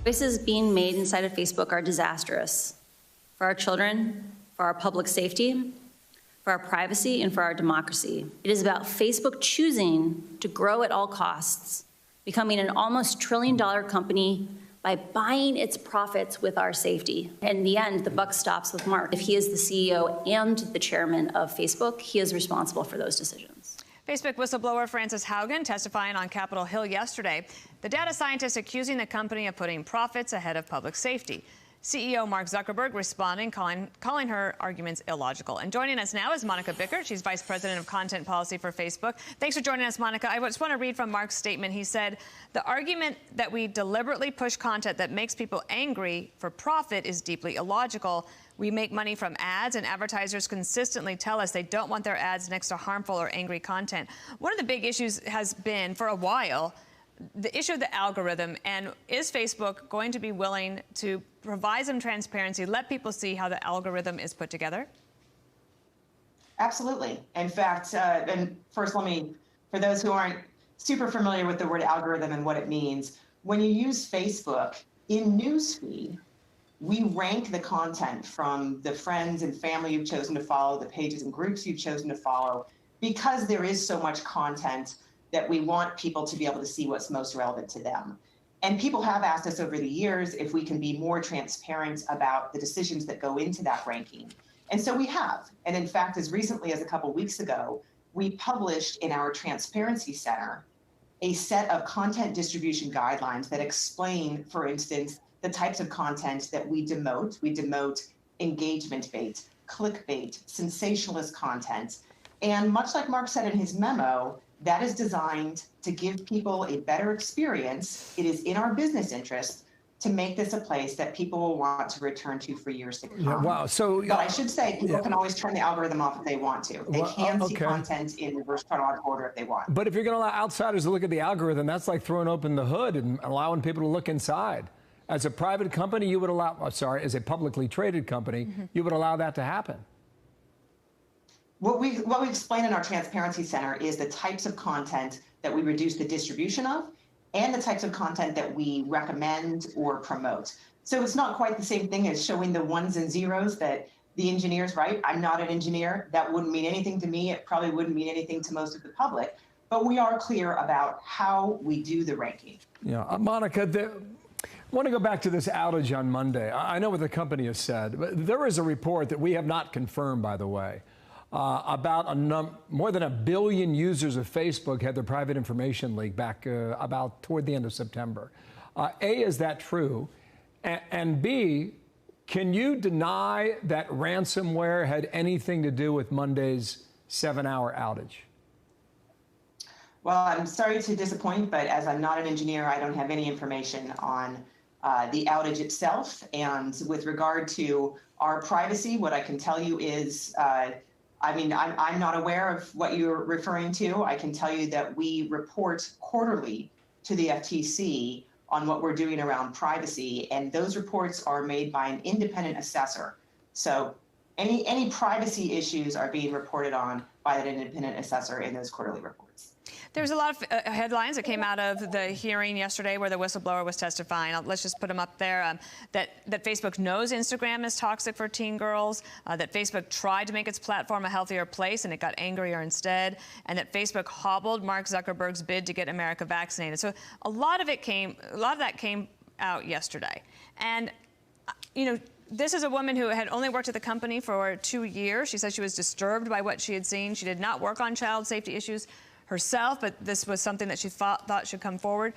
Choices being made inside of Facebook are disastrous for our children, for our public safety, for our privacy, and for our democracy. It is about Facebook choosing to grow at all costs, becoming an almost $1 trillion company by buying its profits with our safety. In the end, the buck stops with Mark. If he is the CEO and the chairman of Facebook, he is responsible for those decisions. Facebook whistleblower Frances Haugen testifying on Capitol Hill yesterday. The data scientist accusing the company of putting profits ahead of public safety. CEO Mark Zuckerberg responding, calling her arguments illogical. And joining us now is Monica Bickert. She's Vice President of Content Policy for Facebook. Thanks for joining us, Monica. I just want to read from Mark's statement. He said, the argument that we deliberately push content that makes people angry for profit is deeply illogical. We make money from ads, and advertisers consistently tell us they don't want their ads next to harmful or angry content. One of the big issues has been, for a while, the issue of the algorithm, and is Facebook going to be willing to provide some transparency, let people see how the algorithm is put together? Absolutely. In fact, and first for those who aren't super familiar with the word algorithm and what it means, when you use Facebook in newsfeed, we rank the content from the friends and family you've chosen to follow, the pages and groups you've chosen to follow, because there is so much content that we want people to be able to see what's most relevant to them. And people have asked us over the years if we can be more transparent about the decisions that go into that ranking. And so we have. And in fact, as recently as a couple weeks ago, we published in our Transparency Center a set of content distribution guidelines that explain, for instance, the types of content that we demote. We demote engagement bait, clickbait, sensationalist content. And much like Mark said in his memo, that is designed to give people a better experience. It is in our business interest to make this a place that people will want to return to for years to come. Yeah, wow. So, but I should say, people can always turn the algorithm off if they want to. They can see content in reverse chronological order if they want. But if you're going to allow outsiders to look at the algorithm, that's like throwing open the hood and allowing people to look inside. As a private company, you would allow, as a publicly traded company, you would allow that to happen. What we explain in our Transparency Center is the types of content that we reduce the distribution of and the types of content that we recommend or promote. So it's not quite the same thing as showing the ones and zeros that the engineers write. I'm not an engineer. That wouldn't mean anything to me. It probably wouldn't mean anything to most of the public. But we are clear about how we do the ranking. Yeah, Monica, I want to go back to this outage on Monday. I know what the company has said, but there is a report that we have not confirmed, by the way, about more than 1 billion users of Facebook had their private information leaked back about toward the end of September. A, is that true? And B, can you deny that ransomware had anything to do with Monday's 7-hour outage? Well, I'm sorry to disappoint, but as I'm not an engineer, I don't have any information on the outage itself. And with regard to our privacy, what I can tell you is, I'm not aware of what you're referring to. I can tell you that we report quarterly to the FTC on what we're doing around privacy, and those reports are made by an independent assessor. So any privacy issues are being reported on by that independent assessor in those quarterly reports. There's a lot of headlines that came out of the hearing yesterday where the whistleblower was testifying. Let's just put them up there. That Facebook knows Instagram is toxic for teen girls, that Facebook tried to make its platform a healthier place and it got angrier instead, and that Facebook hobbled Mark Zuckerberg's bid to get America vaccinated. So a lot of that came out yesterday. And, this is a woman who had only worked at the company for 2 years. She said she was disturbed by what she had seen. She did not work on child safety issues herself, but this was something that she thought should come forward.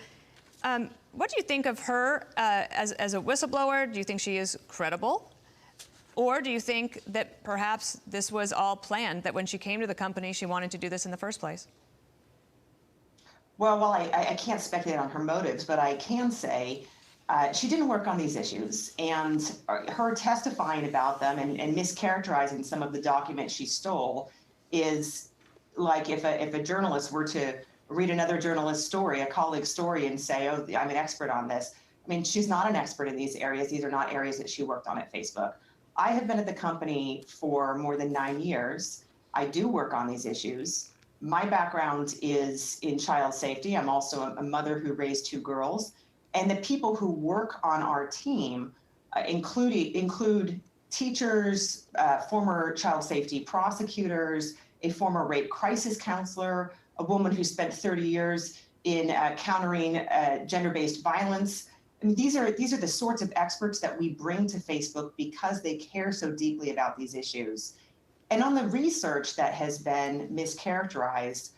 What do you think of her as a whistleblower? Do you think she is credible? Or do you think that perhaps this was all planned, that when she came to the company, she wanted to do this in the first place? Well, I can't speculate on her motives, but I can say she didn't work on these issues, and her testifying about them and mischaracterizing some of the documents she stole is like if a journalist were to read another journalist's story, a colleague's story, and say, oh, I'm an expert on this. I mean, she's not an expert in these areas. These are not areas that she worked on at Facebook. I have been at the company for more than 9 years. I do work on these issues. My background is in child safety. I'm also a mother who raised 2 girls. And the people who work on our team include teachers, former child safety prosecutors, a former rape crisis counselor, a woman who spent 30 years in countering gender-based violence. I mean, these are the sorts of experts that we bring to Facebook because they care so deeply about these issues. And on the research that has been mischaracterized,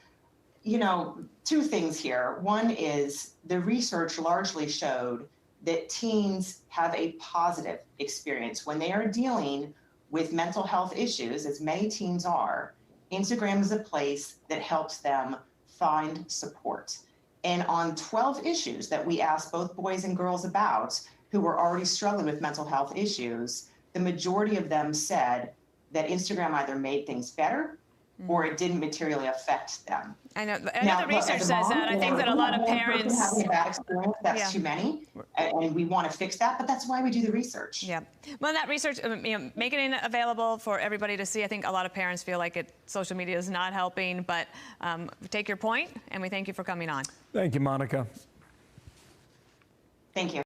you know, two things here. One is the research largely showed that teens have a positive experience when they are dealing with mental health issues, as many teens are. Instagram is a place that helps them find support. And on 12 issues that we asked both boys and girls about who were already struggling with mental health issues, the majority of them said that Instagram either made things better or it didn't materially affect them. I know the Now, research as a says mom, that. I think that a lot of parents having a bad experience, that's Yeah. too many, and we want to fix that. But that's why we do the research. Yeah. Well, that research, you know, making it available for everybody to see. I think a lot of parents feel like social media is not helping, but we take your point, and we thank you for coming on. Thank you, Monica. Thank you.